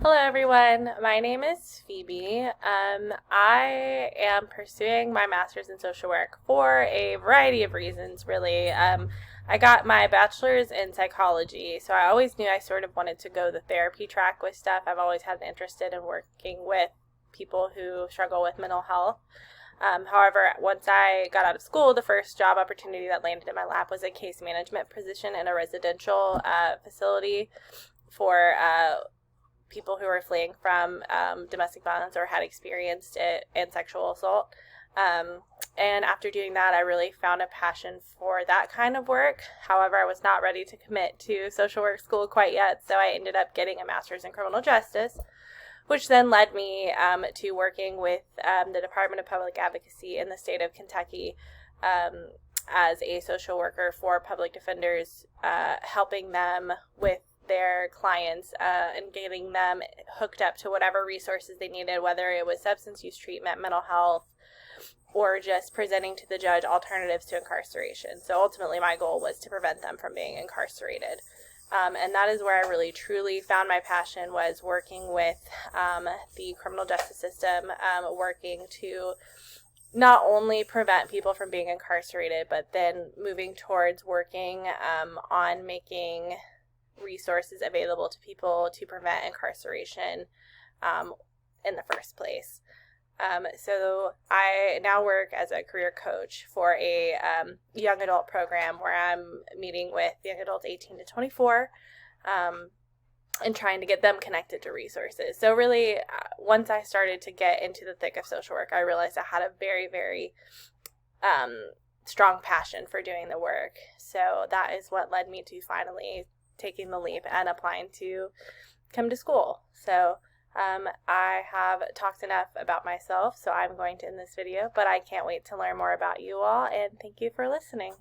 Hello, everyone. My name is Phoebe. I am pursuing my master's in social work for a variety of reasons, really. I got my bachelor's in psychology, so I always knew I sort of wanted to go the therapy track with stuff. I've always had an interest in working with people who struggle with mental health. However, once I got out of school, the first job opportunity that landed in my lap was a case management position in a residential facility for people who are fleeing from domestic violence or had experienced it and sexual assault. And after doing that, I really found a passion for that kind of work. However, I was not ready to commit to social work school quite yet, so I ended up getting a master's in criminal justice, which then led me to working with the Department of Public Advocacy in the state of Kentucky as a social worker for public defenders, helping them with their clients and getting them hooked up to whatever resources they needed, whether it was substance use treatment, mental health, or just presenting to the judge alternatives to incarceration. So ultimately my goal was to prevent them from being incarcerated. And that is where I really truly found my passion, was working with the criminal justice system, working to not only prevent people from being incarcerated, but then moving towards working on making resources available to people to prevent incarceration in the first place. So I now work as a career coach for a young adult program where I'm meeting with young adults 18 to 24 and trying to get them connected to resources. So really, once I started to get into the thick of social work, I realized I had a very, very strong passion for doing the work. So that is what led me to finally taking the leap and applying to come to school. So I have talked enough about myself, so I'm going to end this video, but I can't wait to learn more about you all, and thank you for listening.